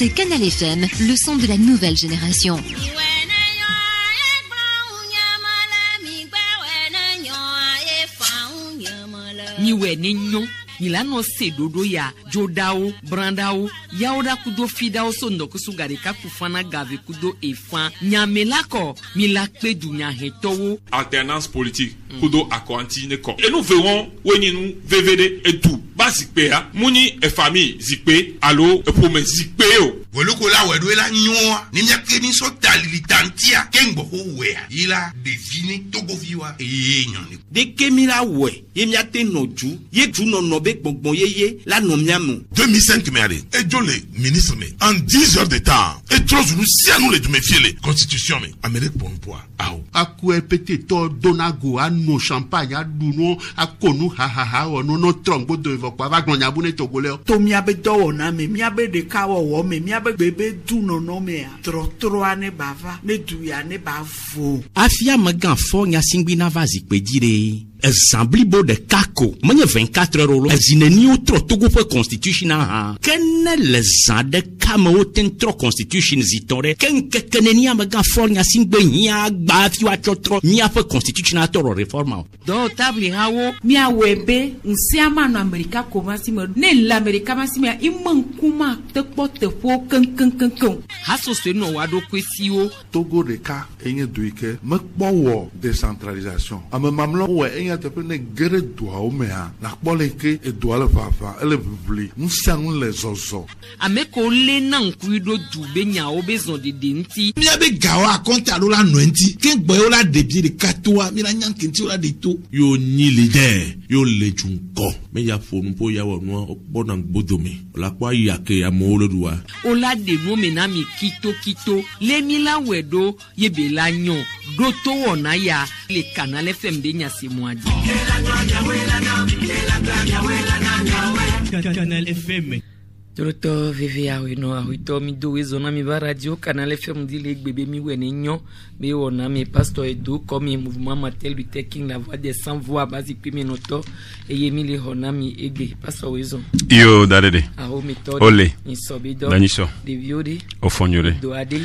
C'est Canal FM, le son de la nouvelle génération. Niwe ninyo Milano se dodo ya jodao brandao yaoda kudo fidao sondo kusugare kakufana gave kudo efan nyamelako milakpe dunya hetowo alternance politique kudo akwanti neko et nous verrons woni nous VVD et tout basique ya muni e famille zikpe allo e promesse zikpe yo Woluko la wedwe la nyoa ni myake ni so talilitantia kengo howe ila devine togo viwa nyoni de kemira we ye myate noju ye ju no nobe gbongbon ye la no miamu 2005 me ale et jole ministre me en 10 heures de temps et trop nous si nous les me fiele constitution me Amérique bon poids aou akwe petit to donago anu champagne aduno akonu ha ono no trombo de vokwa vagon nyabune togole to miabe do na me miabe de kawo wo me bébé du no me tro ane bava ne du ya ne bavo afia magan fo nya singwina vazi pedire Examblibo de kako manye 24 heures lo zineni o tro togo for constitution ha ken les de kamo ten tro constitution zitore ken keneni amagan fo nya singbe nya gba fi wa tro nya for constitution toro reforma do tabli hawo mia webe nsiama no america ko masimo ne l'amerika masimo imman kuma te pote fo ken haso se no wado kwesio Togo de ka enye duike mekpowo décentralisation amamamlo we te pene gere doa o mea la kpole ke e doa le fafa ele bibli nsiang le zozo ameko le nan kuido dube nya obezon de denti mi abe gawa konta lo la noenti ken gboyo la debi de katoa mi la nyan kenti la de to yo ni leader yo le junko me ya fonu po ya wonu bona gbodome la kwa ya ke ya mo lo duwa ola de no mena mi kito le mila wedo yebe la nyon do to wona ya le Canal FM de nya se moi Canal FM Toto VVA weno awito mi do wezona mi ba radio Canal FM di le bébé mi wene nyon me wona mi pasteur Edo comme mouvement Martin Luther King la voix des sans voix basique premier noto et yemi le hona mi ege pasteur wezon yo dadede aho méthode ole ni sobido daniso de viode ofonyore do ade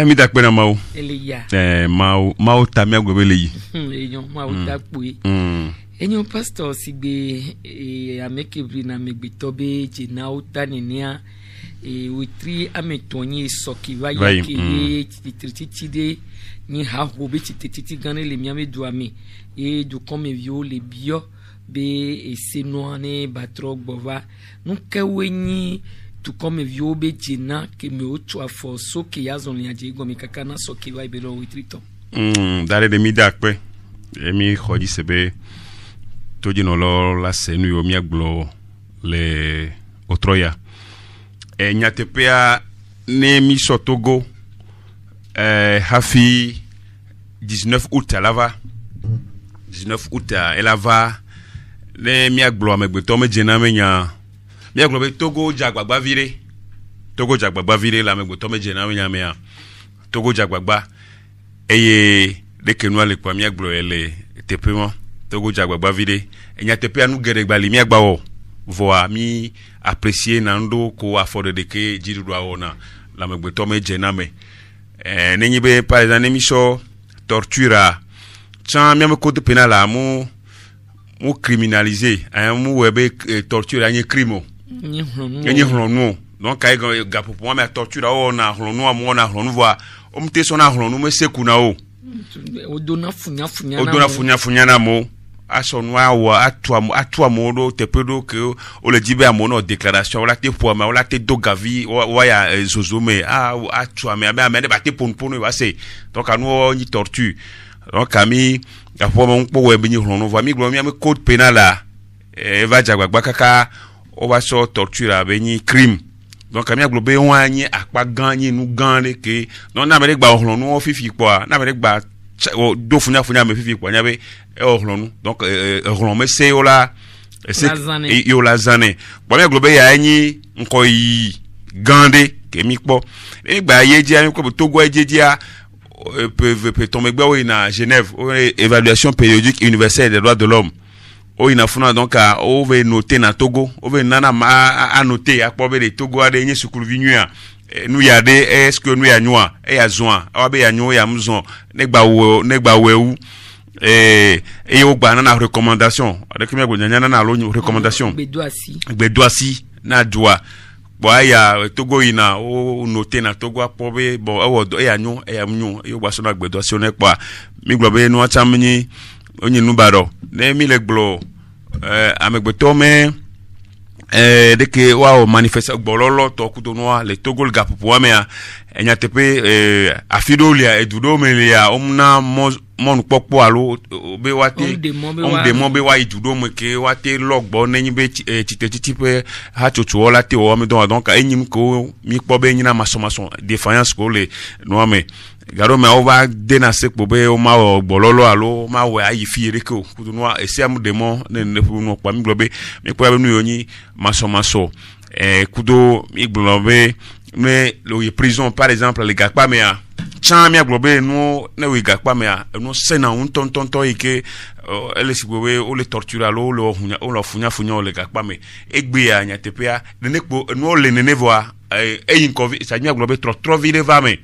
mi dakpe na mau eliya mau tamia gwebele yi eyon mau takwe enyo pastor sigbe amekebri na megbetobe jena utanenia witri ametonye sokiva yake titritide ni ha hobe tititi gane le miame duame e du comme vio le bio be esenoane batro gbova nunke wenyi tu comme vio be jena ke me otu afo so ke yazon ya je gomi kakana sokiva ibelo witrito dare de midakpe emi khoji sebe toji no lo la senu yo miaglo le otroya nyatepea ne mi sotogo hafi 19 août lava 19 août elava ne miaglo amegbeto me jena menya miaglo be togo jagbagba vire la megbeto me jena menya mea togo jagbagba eye de kenwa le kwa miaglo ele tepema Togo jagbagba vide enya tepe anu gere gbali mi agbawo voa mi apprécier nando ko afford de ke jiru awona la megbeto me jename nenyi be par exemple émission torture chan mi am code pénal mu criminaliser mu webe torture anye crime enye hlonu donc ay gapo pour moi torture ona hlonu amu ona hlonu voa o mte sona hlonu me sekuna o odona funya na mo asonwa wa atwa modo tepedo ke o le dibe amono déclaration la te poama o la te dogavi wa ya zozume atwa me ba te ponpono wa se donc anu ni torture donc ami ya poama npo we bi ni hrono va mi glo mi am code pénal la va jagbagba kaka o va so torture be ni crime donc ami aglo be wa ni akpa gan ni nu gan le ke non na be gba hrono o fifi kwa na be gba do funya me fifi kwa nyabe orlonu donc orlon se ola c'est yo la zane bon me globe ya anyi nko yi gande ke mi po e gba ye di ani ko Togo e di a peut tomber gba o na Genève évaluation périodique universelle des droits de l'homme o ina funa donc o ve noter na Togo o ve nana ma a noter a po be de Togo a de nyi sukulu vinua nous y a des est-ce que nous y a noa et ya zoa awa be ya nyo ya mzon negba wewu et au gba na recommandation avec me gonyanya na lo recommandation gbedoasi na doa bo ya togo ina o noter na togo apobe bo awodo ya nyo ya mnyo e gba so na gbedoasi ne pa mi gbobe no achamni onyi nu baro ne mi le glo amegbeto me de que wa manifeste bololo to kudo noa le togo le gap pour me enya tepe afidolia edudo melia omna mon popo alo be wate on be wa edudo me ke wate logbo nenyi be titipe ha chocho la te o me donc enyim ko mi po be nyina masomason défaillance ko le no me garo me o va denase po be o ma bololo alo ma we ayi fiere ko kudo noa ese am demo ne no pa mi globe mi po be nu yoni masomaso kudo mi globe mais le prison par exemple les gars pas mais chan mi aglobe no ne we gars pas mais no sena un tonton ike ele sigwe o le tortura lo lo funya le gars pas mais egbe ya nya tepia de nekpo no le nene voa yin covid ça mi aglobe trop vide va mais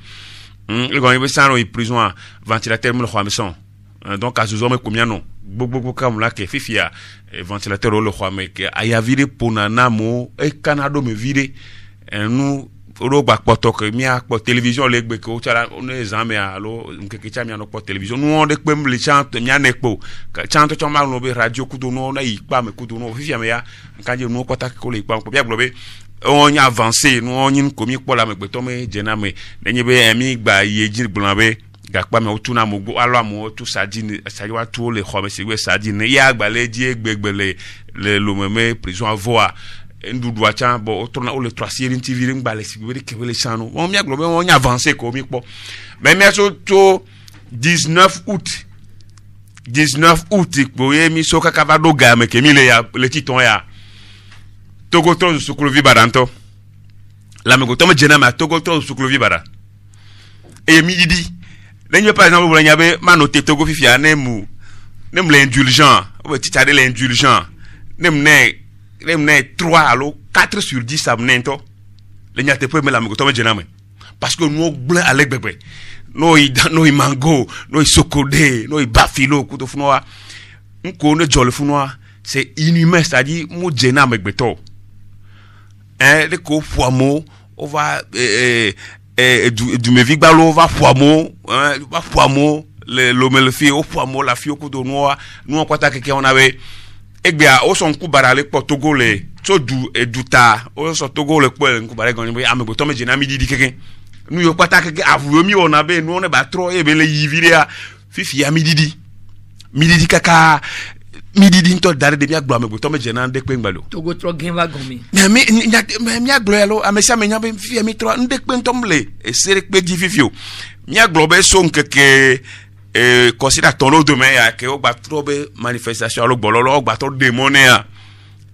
le gars be sano prison ventilateur me le khwameson donc à ce moment combien non beaucoup comme là que fifia ventilateur le khwame que aya vide ponana mo e canado me vide nous roba kpoto ke mi akpo télévision legbe ko tara on examen alo nke cha mi anokpo télévision nous on de kpem le chant mi anekpo chant to ma no be radio kudo no na ipa me kudo no fifia me ya nkanje no kota ko le ipa ko bia globe on y avancer nous on yin komi kpo la me gbe to me jena me nenye be mi gba yeji gbanbe gakpa me otuna mo gbo alo amo to sadine sajiwa to le khome sigwe sadine ya gba le di egbegbele le lo meme prison avoa ndudu acha bo otrona o le troisième TV ngba le sigwe ke le chano on mi aglobe on y avancer ko mi po mais merci to 19 août ko mi soka kavado game ke mi le titon ya togo to sukuluvi baranto la me go to me jena ma togo to sukuluvi bara et mi didi lenye par exemple vous n'avez pas noté togo fifia nem l'indulgent ou titade l'indulgent nem 3 allo 4 sur 10 abnento lenye te peut me la me go to me jena me parce que nous blanc avec bébé no mango no sokode no bafilo kuto funwa nko ne jollo funwa c'est inhumain, c'est-à-dire mo jena me gbeto de ko foamo on va du me vigbalo va foamo le me fi o foamo la fi ko do noa nous on kwata keke on avait egbea o son ku barale po togo le to du eduta o so togo le po ku bare gon be amego to me jena mi didi keke nous yo kwata keke avu mi on abe nous on ba tro e be le yiviria fifi ya mi didi kaka midi nto dare de mi agbo amego to me jena de pe ngbalo togo tro genva gomi mi agbo yalo amesia me nya be fi mi tro nde pe ntomle e sere pe di fifio mi agbo be so nkeke consider ton lo demain ya ke o gba tro be manifestation alo gbololo o gba to demonia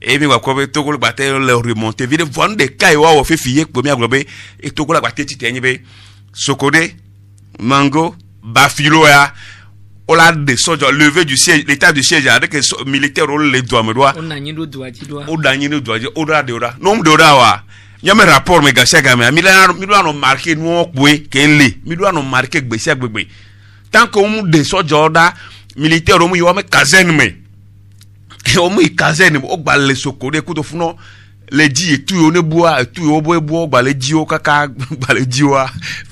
e mi gba ko be togo gba te le remonter vide von de kai wa wo fifi ye pe mi agbo be e togo la gba te tite yin be sokode mango bafilo ya on a des soldats levé du siège, l'état du siège avec les militaires les doigts me doit. On a ni doigt doigt. On a ni doigt ora de ora. Nom de ora wa. Nya me rapport me gasa ga me. Mi doit no marquer no kwe kenle. Mi doit no marquer gbese agbegbe. Tant que on des soldats militaires on yo me caserne me. On me caserne o gba le sokode ku to funo le di et tout on e bois tout o bo gba le di o kaka gba le di wa.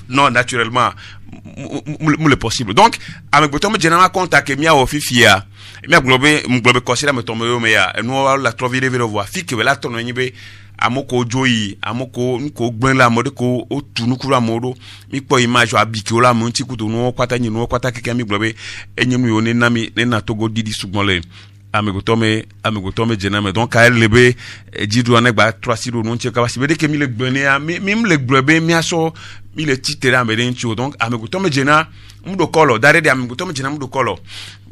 Non naturellement le possible donc avec botom généralement contact mi a ofifia mi a globe considère me tombe me ya no la trouver vero voir fi que la tono nyibe amoko joyi amoko nko gbon la mode ko o tunu kura modo mi po image abiki o la mo nti kuto no kwata nyi no kwata keke mi globe enyem yo ne na mi ne na togo didi sugbonle amego tome généralement donc a lebe didu anegba 3 siro no nti ka basi be de ke mi le gbone a mi le globe mi aso mi le titre américain tu donc amego tome généralement mudo kolo dare de amego tome généralement mudo kolo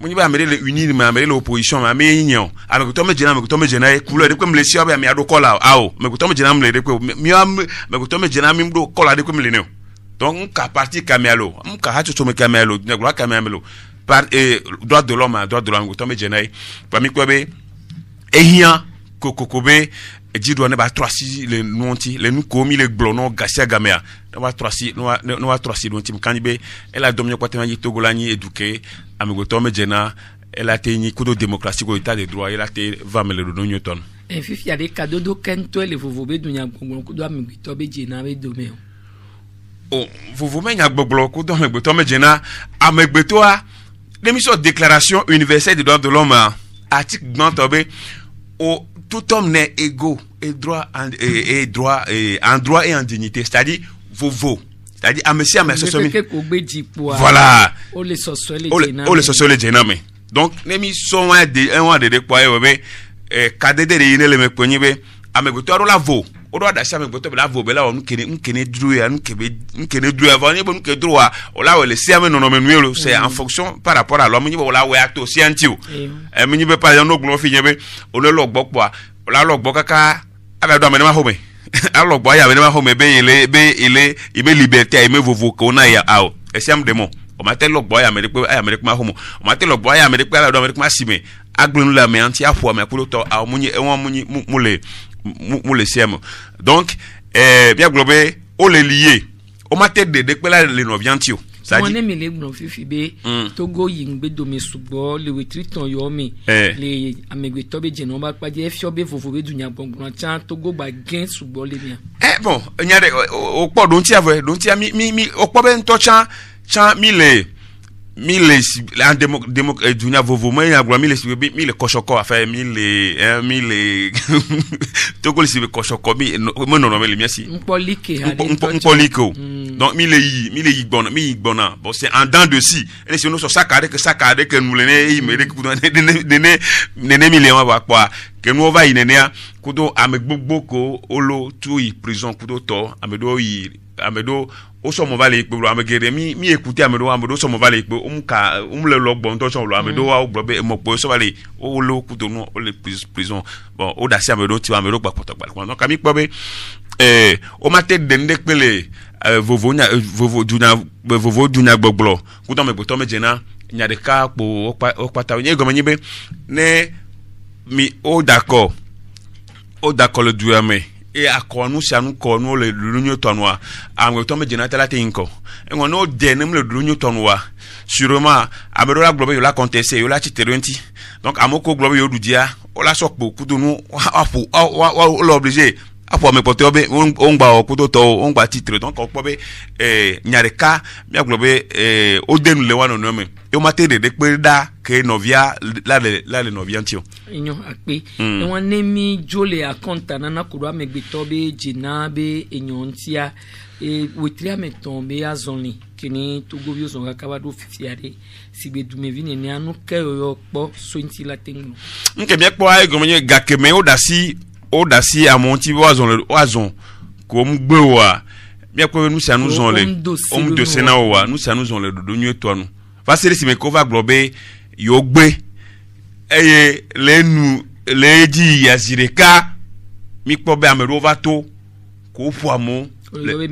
muni ba amere le unir ma amere l'opposition ma me yinyo amego tome généralement couleur de comme le sia ba mi ado kola ao amego tome généralement le de ko mi amego tome généralement mi mudo kola de comme le ne donc ka parti kamelo ka ha to me kamelo ne glo kamelo par droit de l'homme amego tome généralement pa mi ko be ehia kokokobe ji do ne ba 3 le nonti le nu komi le glono gasia gamea no ba 3 no ba 3 nonti mkanyibe ela domnyo kwatema yi togolani eduquer amigo tome jena ela te ni kudo démocratie ko état de droit ela te va me le do newton en fifi ade kadodo kento le vovobe dunya gbongbon kudo amigo tobe jena be domeo o vovobe nya gbogbo kudo amigo tome jena amigo to a l'émission déclaration universelle des droits de l'homme article 90 où tout homme n'est égaux et droit en droit et en dignité, c'est-à-dire c'est-à-dire à monsieur voilà on les sociaux les génome donc l'émission de quoi KDD de le me ponibe amegoto la vo o do adasi amegoto la vo be la onu kene dru ya nu kene dru avant ni bon ke droit o la le si ame no menuelo c'est en fonction par rapport à l'homme ni bo la we ato si anti o mi ni be par exemple no glo fi nyebe o le logbo po o la logbo kaka aba do ame ma home a logbo ya me ma home be ile liberté ime vovo ko na ya ao e si am demo o ma te logbo ya me de ma home o ma te logbo ya me de aba do ame ma sime aglunu la me anti afo me ko to a munyi e won munyi mu le siem donc bien globé o le lié o ma tête de pela le noviantio ça dit on aime les gros fifi be togo yingbe do me subo le wetriton yo me le amegbeto be jeno ba pa je fio be fofo be dunya gbongbon chan togo ba gen subo le bien bon nyade o po don ti ave don ti mi o po be nto chan mille en démo dunia vovo mais ya gwa mille koshoko affaire mille toko le koshoko mi non mais miasi mpolike donc mille yi gbona bon c'est en dents de scie et si nous so sakade que nous le me de millions va quoi que nous va inenia kudo amegbogbo ko olo tu yi prison kudo to amedo o so mo vale pe lo amegere mi écouter amedo so mo vale pe le logbo nto so lo amedo wa o gbobe mo po so vale o lo kudo no o le prison bon o da si amedo ti amedo gba potogba donc kami pobe o ma te de pele vovo dunya gbogbo kudo me gboto mejena nya de ka po o pata onye gomenyibe ne mi o d'accord le duame et à quoi nous ça nous connaît le l'union tonnois à me tomber de la tinko et on a denem le l'union tonnois sûrement à me la globe la contester la titerenti donc à moko globe yo dudia o la sok beaucoup de nous o l'obligé à pour me porter on ba ko to on ba titre donc on peut nyareka mi globe o denu le wano no me e o mate de da que novia la le noviantio inyo akpe e won nemi jole akonta na kuro amegbito be jina be enyontia e wetria metombe azonli kini togo bio zonga kabado fifiare sigbe dume vini ni anu ke yo po sointi la tengu nke bien po ay gomenye gakeme odasi amonti wazon ko mgbewa bien ko nous ça nous on les homme de senawa nous ça nous on les do nyu to anu fasere si me ko va globe yo gbe eye le di yazireka mi po be amero va to ko fu amo oyobe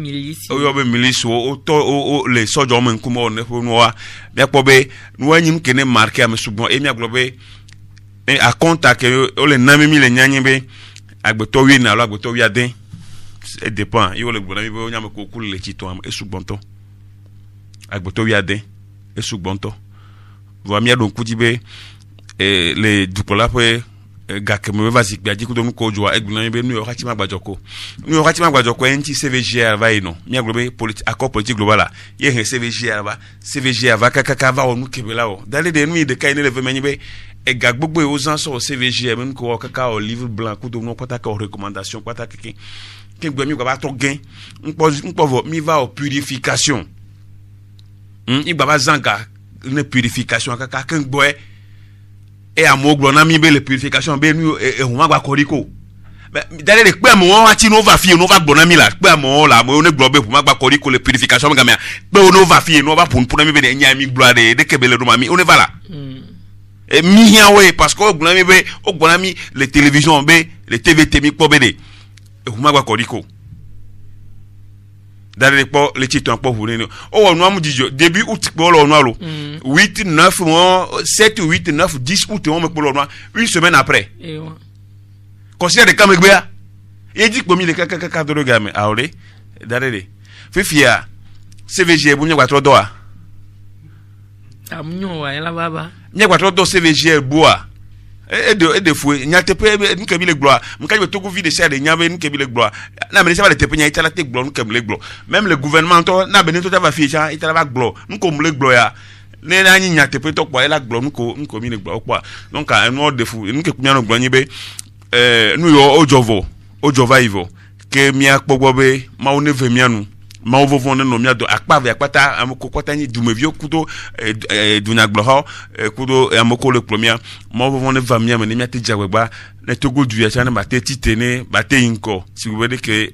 milice o le sojo mo nkumo ne fo noa mi po be no anyim kene marqué am sugbon e mi globe a contact o le nami mi le nyanyebe agbeto wi na lo agbeto wi aden e dépend yo le gbona mi bo nyam ko kul le chito am e sugbon to agbeto wi aden e sugbon to vo mi adon kudibe le dupola pe gakeme vazik bi adiko don ko joa egbuna be nu yokatima gbajoko enti CVGR va ino mi aglobe accord politique global ye he CVGR va kaka va onu kebela o dale de nu de kaine le vemenyi be e gagbogbo e ozan so CVGR men ko kaka o livre blanc ko don ko taka o recommandation ko taka kin gbe mi ko ba to gen npo mi va o purification igba ba zanga une purification kaka kin gbo et à moglo na mi be le purification be nu e huma gba koriko dale de pe mo wa ti no va fi no va gbona mi la pe mo la mo ne globe huma gba koriko le purification ga me pe no va fi no va pour mi be de nya mi gloire de kebele do ma mi on ne va là et mi hia we parce que gbona mi be o gbona mi les télévisions be les TVT mi po be de huma gba koriko dale de po le titre en po vous ne o no amu dijo début août po lo no alo 8 9 mois 7 8 9 10 août on me po lo no une semaine après considère de Kamegbeya et dit comme il est kaka de gamme aure darere fifia CVG bu nya kwatro do a amnyo wa ela baba nya kwatro do CVG boa e de fou nya tepe nke bi le gloire mka be togo vide cher de nya be nke bi le gloire na me ça va tepe nya itala te gloire nke le gloire même le gouvernement to na be to ta va fi cha itala va gloire nko le gloire ya ne na nyi nya tepe to kwa ela gloire nko mi le gloire kwa donc a no de fou nke kunya no gloire nyi be nu yo ojova ivo ke mia kpogbobe ma one ve mianu ma ovo no mia do akpave akpata amoko kwatani dumevio kudo dunya glo kudo amoko le premier ma ovo ne va mia me mia te jagba ne togo du ya chana bate titene bate inko si vous voulez que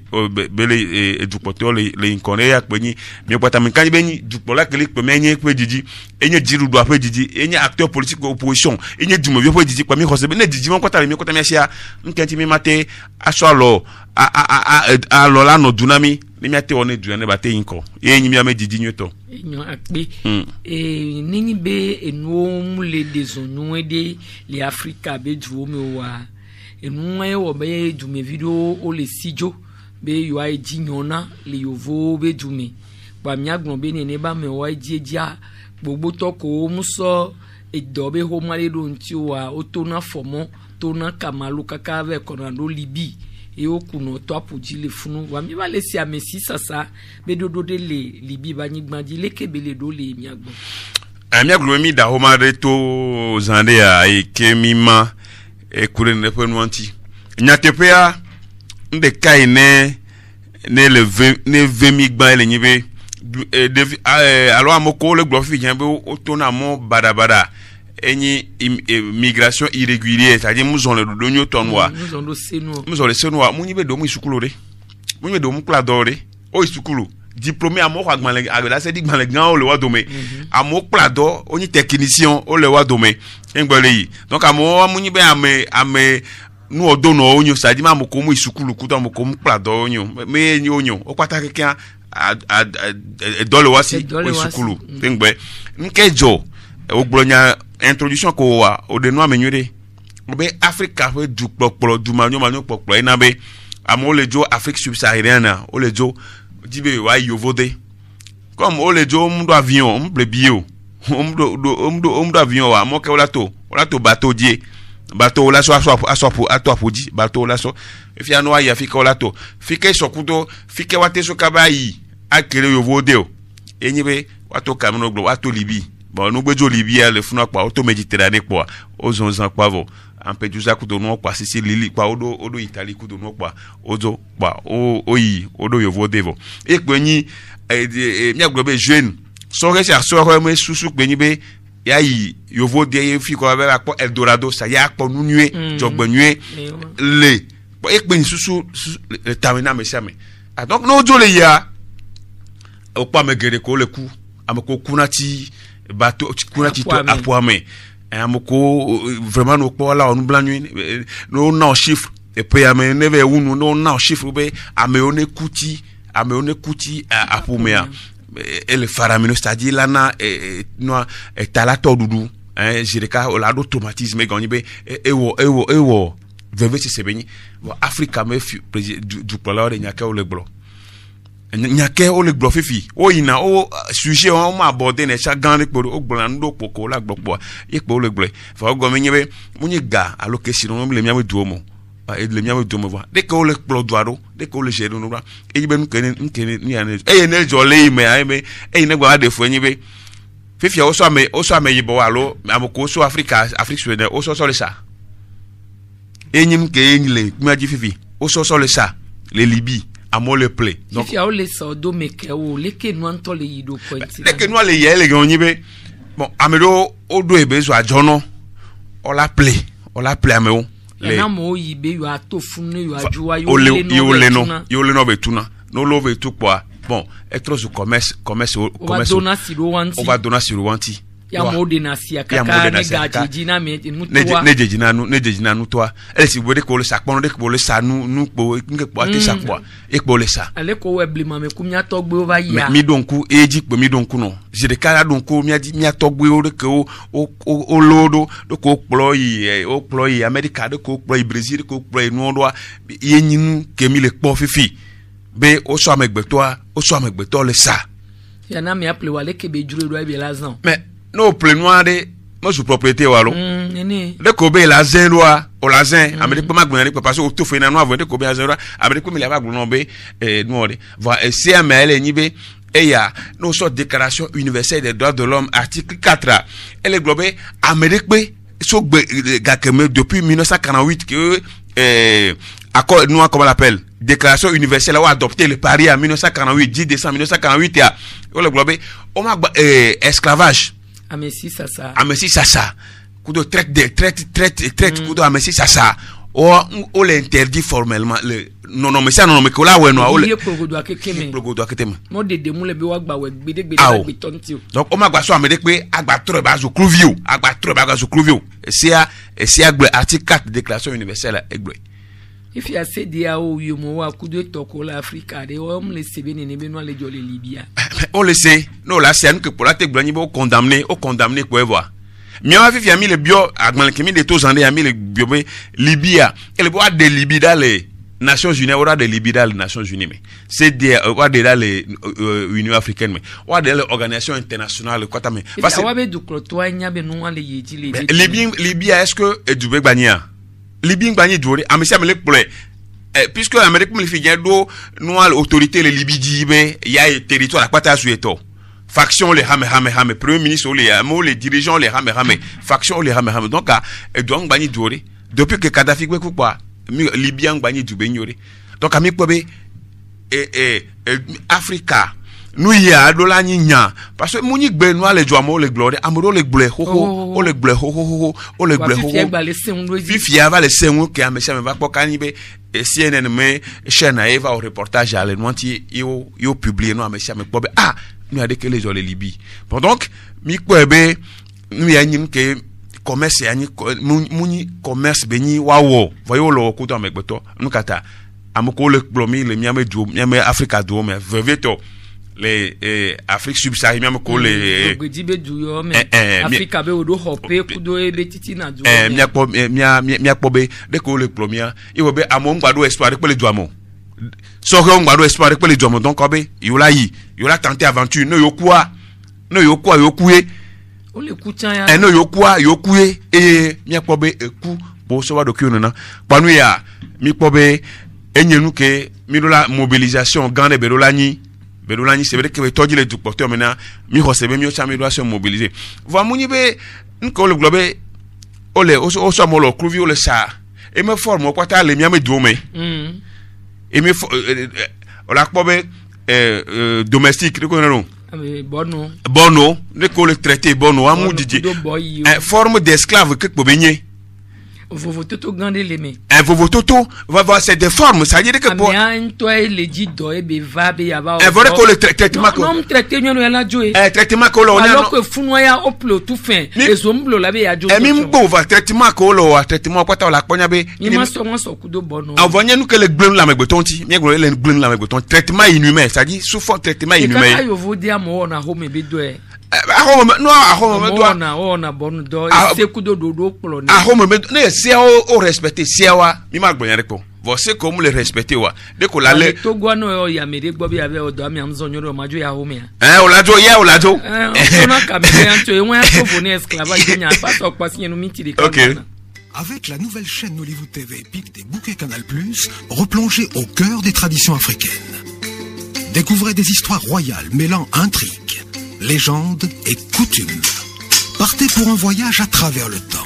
bele dupoto le inkone ya kpenyi mi kwata mi kanyi beni dupola ke le premier nye kwe didi enye jiru do apwe didi enye acteur politique opposition enye dumevio apwe didi kwa mi khosebe ne didi mon kwata le mi kwata mi sia nkenti mi mate asolo a lola no dunami ni mi ate one dunane bate inko enyi mi ame didi nyoto enyo akpe ningi be enu mule des onwe de les Africa be duo me wa enu wo be dume video o le sijo be yo ai jinyona le yovo be dume ba mi agbon be ni ba me wa jejia gbogbo to ko muso edobe ho male do nti wa o to na fomo to na kamalu kaka ve konando libi e okuno to apoji le funu wa mi ba le si amesi sasa be dodo de le libi ba nyigbandi le kebele do le mi agbon ami aglo mi da ho mare to zande ya e kemima e kure ne pe nuanti nyatepe ya nde kai ne le 20 migba ele nyibe alors amoko le glo fi jan be o to na mo badabada eni migration irrégulière, c'est-à-dire nous on le donyo tonwa nous on le senwa muni be do mu isukulu re muni be do mu pladore o isukulu diplômé amo kwa gman la c'est dit gman le grand o le wa domé amo plado oni technicien o le wa domé engbele yi donc amo muni be ame nous odo no onyo c'est-à-dire amo ko mu isukulu ku to amo ko mu plado onyo me enyi onyo o kwata kekan do le wa si o isukulu engbe nkejo ogbonya introduction ko wa o de no amenyure be Africa fe du popolo du manyo popolo ina be amo le jo Afrique subsaharienne o le jo dibe wa yovode comme o le jo mdo avion mble bio mdo avion wa mo ke wala to bateau die bateau la so apodi bateau la so fi anu ya fi ko la to fi ke sokudo fi ke wate so kabayi akere yovode o enyibe wato kamino glo wato libi bon nous bejo libia le funa kwa auto méditerranée kwa ozonzan kwa vo en peu duza ku do no kwa sisi lili kwa odo Italie ku do no kwa ozo kwa oyi odo yovo devo e kwenyi mi aglobe jeune so recha so ko me susu kwenyi be yayi yovo de fi ko ba kwa Eldorado sa ya kwa nunue jogbenue le e kwenyi susu tamina me siame donc no zo le ya o pa me gere ko le ku amako kunati bateau kuna tito apoame amoko vraiment no ko la on blanui no na chiffre et puis ame neve unu no na chiffre be ame one kuti apomea ele faramino c'est-à-dire lana no talato dudu jireka o la automatisme gagné be ewo veve se beni Africa me du polare nyaka o le blo nyake o le fifi o ina o sujet on ma aborder ne chaque grand pour o gbona ndo poko la gbogbo e po le gble fa go menyebe munyi ga aloke sino le miawe duomo e le miawe duomo va de que o le plodoaro de que o le jero no e yibe nkene ni ane e ne jole ime ame e ne gwa de fu enyibe fifi o so ame yibo alo amoko so Afrique suede o so le sa enyim ke enyile miaji fifi o so le sa le Libye amo le play donc il y a le sodo meke o le ke no anto le yido point le ke no le ye le gonyibe bon amedo odo ebezo ajono o la play ameo le na mo yibe yo atofunu yo ajuwa yo le no betuna no lo vetu kwa bon être sur commerce on va donner sur wanti ya mode na sia kaka ne gaji na me ne nu toi elle si bode ko le sakpon de ko le sa nu po nge po ate sakpo e ko le sa ale ko webli ma me kumya togbe over ya mi donku eji pe mi donku no je de kala donku mi togbe o de ko o lodo de ko plo yi America de ko plo yi Brésil de ko plo yi no do yenyinu ke mi le po fifi be o so amegbeto le sa ya na me appelé wale ke be jure do e be lazan mais no plenoir de mo sous propriété walo nene de ko be lazin do o lazin amede ko magbon ni parce que o to fe na no avon de ko be lazin do amede ko mi la bagbo no be no de va CML ni be et ya no so déclaration universelle des droits de l'homme article 4 elle est globée amede ko so gakeme depuis 1948 que accord nous comment on l'appelle déclaration universelle a adopté le Paris en 1948 10 décembre 1948 ya le globe on m'a esclavage Amesi Sasa kudo traite kudo Amesi Sasa on l'interdit formellement le non mais ça non mais que là ouais non on le progo do aketeme mo de mu le be wa gba we gbede tonti donc on m'a gba so amede pe agba tro ba zo cluvio c'est agbe article 4 déclaration universelle egbe. If you say dia o yomo wa kudo toko la Africa de o le sebe ne be no le jole Libya on le sait non là c'est que pour la te glani bo condamné quoi voir mi a fi mi le bio agman ke mi de to zande mi le bio Libya elle boit de Libye dans les Nations Unies ou de Libye dans les Nations Unies mais c'est des ou de dans les Union africaine mais ou de l'organisation internationale quoi ta mais parce que wa be du kloto anya be no le yiji Libya est-ce que du be gbania Libye gbani dori amesi amele play puisque Amérique me fait do noa autorité les Libye dibe ya territoire la kwata sueto faction les hame premier ministre les dirigeants les hame faction les hame donc donc gbani dori depuis que Kadhafi kwe quoi Libyen gbani dube nyori donc ami pobe Africa nous y a do la nya parce que muni gbe no le joamo le gloire amoro le gle ho le gle ho le gle ho fifi va le senwu ke amesha me va pokani be CNN me chaîne eva au reportage à le noanti yo publier no amesha me pobe nous a que les gens les Libye donc mi kwebe nous y a nyim ke commerce yani muni commerce beni wawo voyo lo ko to amegbeto nous kata amoko le plomi le miame du miame Africa do me veveto les Afrique subsaharienne même ko les Africa be odo hope kudo ebe titi na do mia pobe de ko le premier iwo be amon gbado espoir pe le duamo so ko gbado espoir pe le duamo donc obe yola tenter aventure no yokua yokuye o le kuchan ya no yokuye mia pobe eku bo so wa do ki onana panu ya mi pobe enyenu ke mi do la mobilisation gande be do la ni c'est vrai que toi les porteurs maintenant mi recevez mi aussi doit se mobiliser va muni be nko le globe ole o so mo lo cluvio le sa et me forme quoi ta le mi am do me et me la pobe domestique de connano bono ne ko le traité bono amu didi forme d'esclave que pobenye Vovo toto gande leme. Vovo toto va voir c'est des formes, ça veut dire que pour toi le dit do e be va be ya ba. Voilà que le traitement ko. Non traité nyo la joe. Traitement ko lo na. Alors que funwa ya oplo tout fin. Et zomblo la be ya joe. Mi mbo va traitement ko lo traitement ko ta la ponya be. Ni ma so kudo bono. Avonya nous que le glun la megbetonti, mi glo le glun la megbeton traitement inhumain, ça dit sous forme traitement inhumain. Et yo vo dia mo na home be do e. On a bon do c'est kudo dodo plo ni ne c'est au respecter c'est wa mi ma gboyan reko você comme le respecter wa de ko la le to gwa no ya mere gbo bi ave odo ami am zonyo ro majo ya home olajo ona ka me yan to enwa to boni esclavage nya pa so pa si enu miti de OK. Avec la nouvelle chaîne Nollywood TV Epic des bouquets Canal+, replongez au cœur des traditions africaines. Découvrez des histoires royales mêlant intrigues, légendes et coutumes. Partez pour un voyage à travers le temps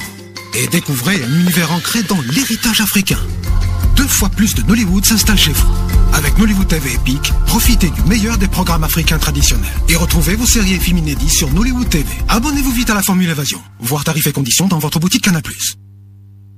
et découvrez un univers ancré dans l'héritage africain. 2 fois plus de Nollywood s'installe chez vous. Avec Nollywood TV Epic, profitez du meilleur des programmes africains traditionnels et retrouvez vos séries et films inédits sur Nollywood TV. Abonnez-vous vite à la formule Évasion. Voir tarifs et conditions dans votre boutique Canal+.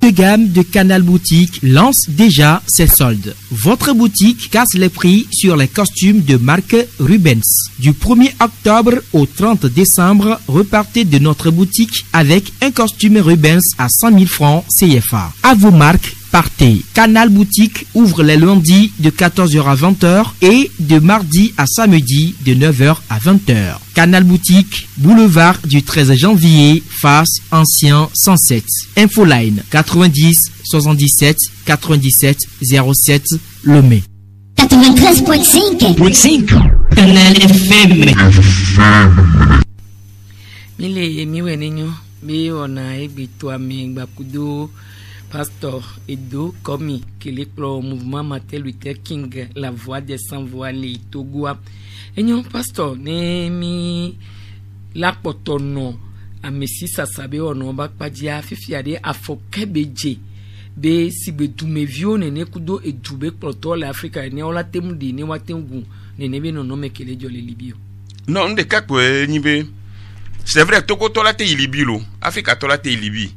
De gamme de Canal Boutique lance déjà ses soldes. Votre boutique casse les prix sur les costumes de marque Rubens. Du 1er octobre au 30 décembre, repartez de notre boutique avec un costume Rubens à 100 000 francs CFA. À vos marques, partez. Canal Boutique ouvre les lundis de 14h à 20h et de mardi à samedi de 9h à 20h. Canal Boutique, boulevard du 13 janvier, face ancien 107. Infoline 90 77 97 07 Lomé. 93.5 Canal FM. Mile miwe ninyo be ona egbito ami gbakudo Pasteur Edo Komi qui est le mouvement Martin Luther King, la voix des sans-voix, les Togoa. Et nous, pasteur, mi la potono, a messi sa sabe ono bak padia fifiade a fokebeje. Be si be dume vio ne kudo e dube ploto l'Afrique ne ola temu di ne watengu ne be no nome kele jole libio. Non, de kakwe nibe. C'est vrai, Togo tola te ilibilo, Afrique tola te ilibi.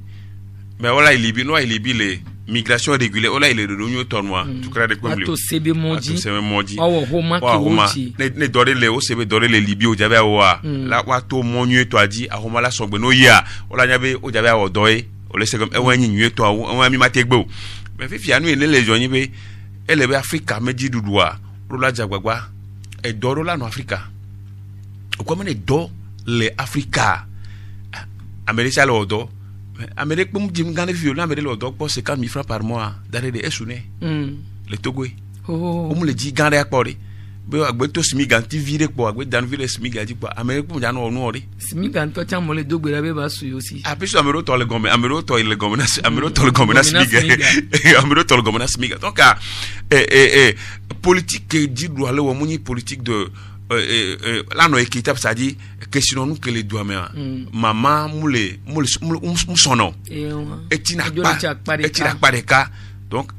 Mais voilà, il est les migrations régulières. Voilà, il est de l'Union tournoi. Tu crois de quoi? Ato sebe moji. Oh, homa ki ne dore le o sebe dore le Libye o jabe awa. La wato monyo to adi a homa la songbe no ya. Ola nyabe o jabe awa doye. O le se comme e wanyi nyu to awu, e wami mategbo. Mais fifi anu ene le joni be ele be Africa meji dudua. Rola jagwagwa. E doro la no Africa. O comme ne do le Africa. America le odo. Amérique pour me dire gagner violent Amérique le doc pour 50 000 francs par mois d'arrêt de essuné le Togo on me le dit gagner à quoi be agbe to smiganti vire pour agbe dan vire smigadi pour Amérique pour jano onori smiganto cha mo le dogbe la be ba su aussi après Amérique to le gomme Amérique to le gomme Amérique to le gomme na smiga Amérique to le gomme na smiga donc politique dit doit le woni politique de là non équitable ça dit question nous que les doigts mais maman moule sono et tina pas de cas donc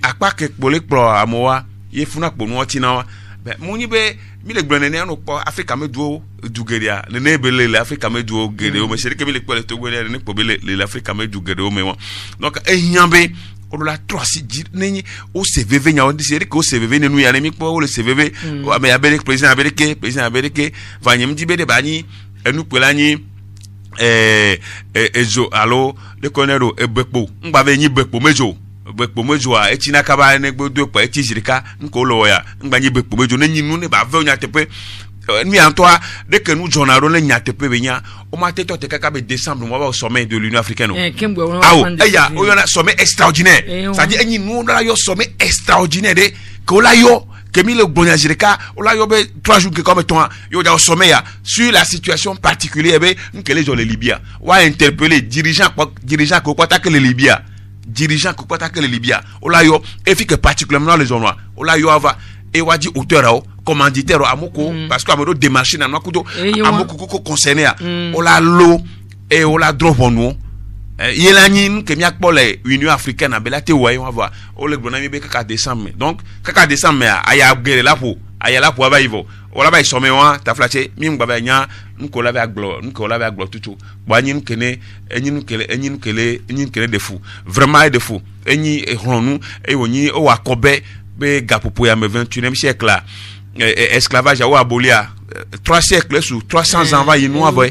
à pas que pour les pro amoa il faut na pour nous tina ben moni be mi le gbonene no po Africa me duo dugeria le ne bele l'Afrique me duo gedeo mais c'est que mi le po le togo ne po bele l'Afrique me du gedeo mais donc nyambe on la 3 si dire neni o CVV nya on dit c'est que o CVV ne nous ya nemi po le CVV mais Amérique président Amérique va nyem di be de bani enu pelani ezo allo de konero ebekpo ngba be nyi bekpo mejo a etina kaba ne gbodo pa eti jirika nko lo ya ngba nyi bekpo mejo ne nyi nu ne ba ve nya tepe ni antoa de que nous jonaro le nya tepe be nya o ma teto te kaka be décembre mo ba au sommet de l'Union africaine ya o yona sommet extraordinaire ça dit enyi nu la yo sommet extraordinaire de ko la yo que mi le bonya jirika o la yo be 3 jours que comme toi yo da au sommet ya sur la situation particulière be nke les gens les Libya wa interpeller dirigeant ko kwata que les Libya dirigeant ko kwata que les Libya o la yo efficace particulièrement les zones o la yo ava et wadi auteur commanditaire amoko parce que amoro démarcher na makudo amoko ko concerné o la lo et o la drop on nous yelanyin que mi akpole Union africaine abelate wa on va o le gbona mi be kaka décembre donc kaka décembre aya gere la po aya la po aba ivo o la ba isome wa ta flache mi ngba ba nya nko la ba glo tutu ba nyin kene enyin kele de fou vraiment de fou enyi ehonu e woni o akobe be gapopo ya 21e siècle là esclavage a abolia 3 siècles sous 300 ans va y nous avoir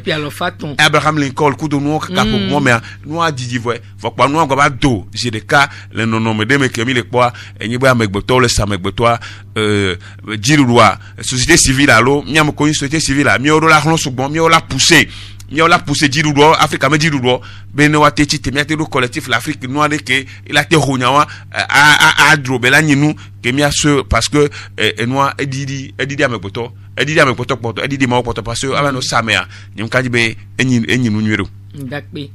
Abraham Lincoln coup de nous capo moi mais nous a dit ouais faut pas nous ba do j'ai des cas le non me dem que mi le quoi enyi ba megboto le sa megboto jirurwa société civile allo mi am ko société civile mi o la ron sugbon mi o la pousser jirurwa Afrique me jirurwa ben wa te ti mi ate do collectif l'Afrique noire que il a te ronyawa a drobela nyinu que mi a ce parce que noir edidi amegboto edidi amegboto poto edidi ma poto parce que aba no samea nyim kanji be enyi nu nwero ndakpe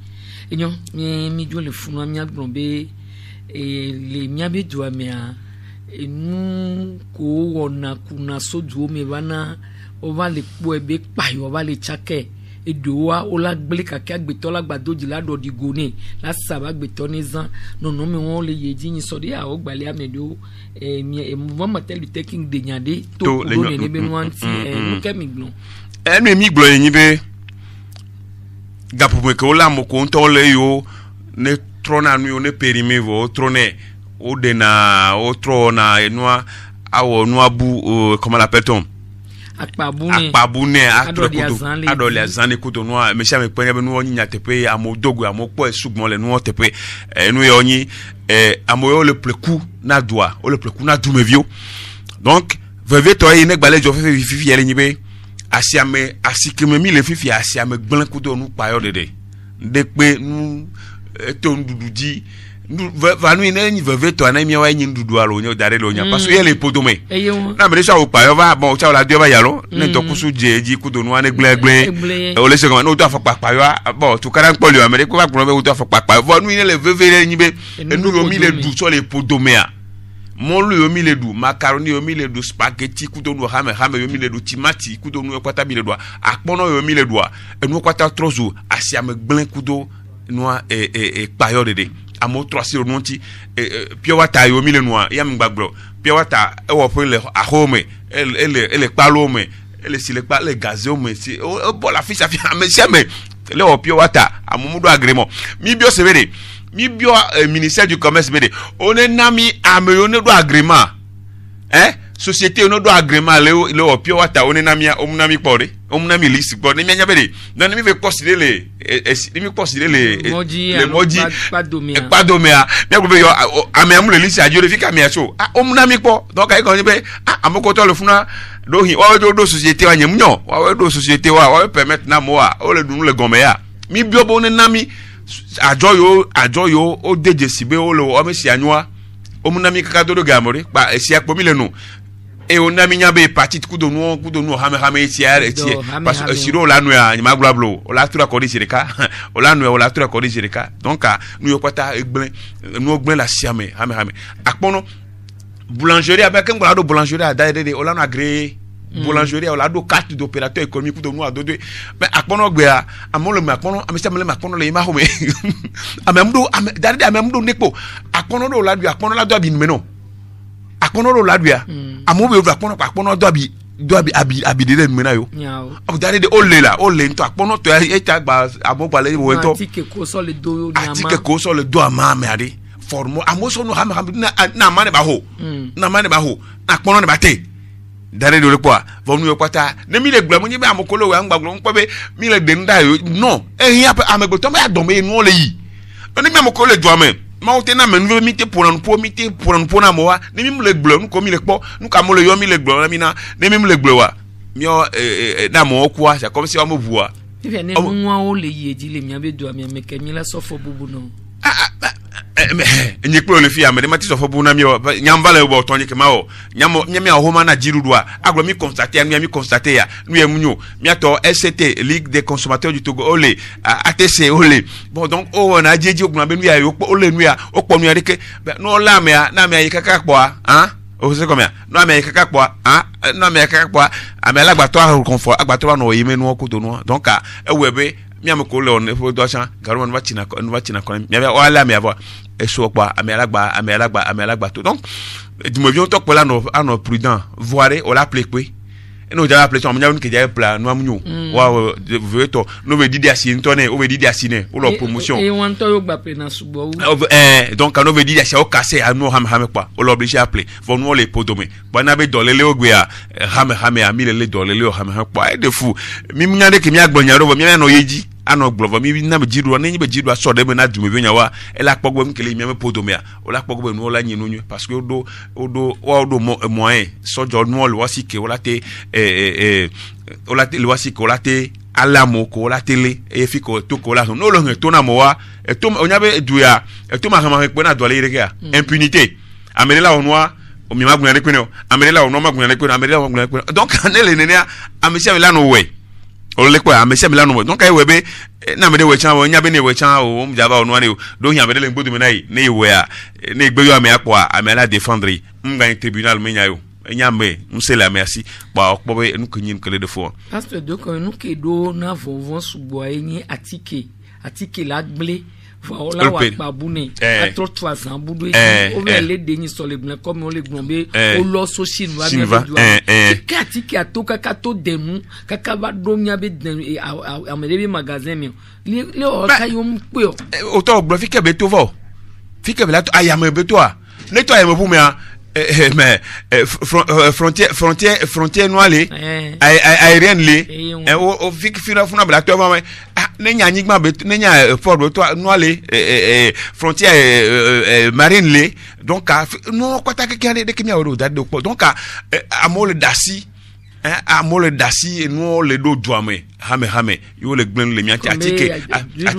enyo mi jo le funu mi agbon be le mi abe do amea enu ko wona kuna soju me bana o va le po ebe payo o va le chake edowa o la gble kaka agbeto la gbadoji la do digone la saba agbeto nizan non mi won le yeji yin so de a o gbale amedo mi mouvement Martin Luther King de nyade to ko ne be no anti no kemi glon mi glon yin be gapo me ko la mo ko nto le yo ne trona nu ne périmé vo trone o de na o trona enwa awo nu abu comment l'appelle-t-on akpabune adole azane kuto no me sha me penya be no onyi nyatepe amodogu amokpo esugmo le no tepe enu ye onyi amoyo le pleku na doa o le pleku na du mevio donc veve to yi ne gbale jo fefe fifi yele nyibe asiame asikeme mi le fifi asiame gban kuto nu payo dede de pe nu to nduduji va nu ne veve to na mi wa nyi ndudu alo nyo dare lo nya parce que ele podome na me so pa yo va bon cha la dio ba yalo ne to kusu jeji kudo nu ane gble o le se ko no to fa pa yo bon to karan poli o me ko ba gbo be to fa pa va nu ne le veve le nyi be enu yo mi le du so le podome a mon lu yo mi le du macaroni yo mi le du spaghetti kudo nu hame yo mi le du timati kudo nu kwata bi le do akpono yo mi le do enu kwata trozo asiame gble kudo nu pa yo dede amo 3 nonti pure water yo mile noa yam gbagbro pure water e wo pon le ahome ele palo me ele si le pa le gazé me si o bo la fiche afi me se me le wo pure water amudu agrément mi bio severe mi bio ministère du commerce bede on nami ameyo ne do agrément société on do agrément le wo pure water on nami pore on nami liste pore mi anya bede donc mi veut considérer les moji pas domea bien que yo amem le liste adio le fika mi so on nami po donc ay ko ni be amoko to le funa do hi o do société wa nyemnyo wa do société wa permettre na mo o le dunu le gomea mi bio bo ne nami ajoyo o deje sibe o lo o me si anwa o mu nami kaka do gamore pa esi akpo mi le no e o nami nyabe parti kudo no hame etiare etie parce que siro la no ya nyama glablo o la tura ko di sirika o la no o la tura ko di sirika donc nu yo kwata egble nu ogble la siame hame akpono boulangerie avec un grado boulangerie da de o la no agré boulangerie o la do carte d'opérateur économique kudo no adodo mais akpono gbe a amolo me akpono amesema le akpono le ma home amemdo daride amemdo nepo akpono do la du akpono la do abi numeno akpono do la du ya amobe do akpono do abi de numena yo o daride o le nto akpono to eta gba amogba le wo nto atike ko so le do ama me ade formo amoso no ham na mane ba ho akpono ne ba te dare do le po vonu yo kwata ne mi le gba mo nyi be amokolo we angbaglo npo be mi le de nda yo no ehin amegbo to me adom e nu le yi oni mi amokolo le do ame ma o te na me nu mi te poran po na mo wa ne mi le gbo nu ko mi le po nu ka mo le yo mi le gbo na mi na ne mi le gbo wa mi o na mo kwa sa comme si wa mo bua ti ne nwa o le yi eji le mi abe do ame me ke mi la sofo bubu no nyi kplo le fi amede mati so fobu na mi nyamba le bo tonye ke ma o nyame ahoma na jirudu a aglo mi constater ya nu ye munyo mi ato SCT Ligue des consommateurs du Togo ole ATC ole bon donc o na jeji ogun be nu ya yo ole nu ya o po nu ya reke no la me na me yikaka kpo o se komia no me yikaka kpo no me yikaka kpo ame alagbato a confort agbato na o yime nu okudo nu donc ewebe mi amoko le on fo do chan garon va china ko mi ave wala mi avo eso pa ame alagba to donc du me vion to pe la no prudent voire o la plepe e no ja la plepe on nya ke ja plan no amunyo wa ve to no be didi asine to ne o be didi asine o lo promotion e won to yo gba pe na subo donc no be didi asine o kase anu hame pa o lo oblige appeler vont no le podome bana be dolele ogbe a hame a mi le dolele o hame pa e de fou mi nya de ke mi agbonya ro mi na yeji ano glova mi na be jiru na nyi be jiru so de be na dum be nyawa e la pogbo mi kele mi me podomia o la pogbo no la nyi nunyu parce que odo moyen so jo no lo wasike o la te o la te lo wasike o la te alamo ko la tele e fi ko to ko la no lo nge to na mo wa e to onyabe duya e to ma hama pe na do le reke impunité amele la onwa o mi magun ne kwene amele la onwa magun ne kwene amele la magun ne kwene donc anele ne amese la no we o le kwa amese mi lanu donc ay webe na me de we chan o nya be ne we chan o mu jaba o no ne do nya be de le gbodu me nai ne we a ne gbe yo ame akwa ame la défendre mga tribunal me nya yo nya me mse la merci ba okpo be nu kunyin kele de fo pasteur donc nu ke do na vovon subo enyi atike la gble voilà wa babune a trop 3 ans boudou o ve le deni sur le blanc comme on le glombe o lo so chinois kati ki atoka kato denu kaka ba domia be a me magasin mi le o kayom pe o to blo fi ke beto vo fi ke la aya me beto a nettoyer me pour me mais frontière noire aérienne les au fik fina funa bla to ba nenya nyigma nenya port beto noire frontière marine les donc non kwata ke de ke mi awro da donc amol dasi amol dasi no le do douame hame yo le gben le mianti atike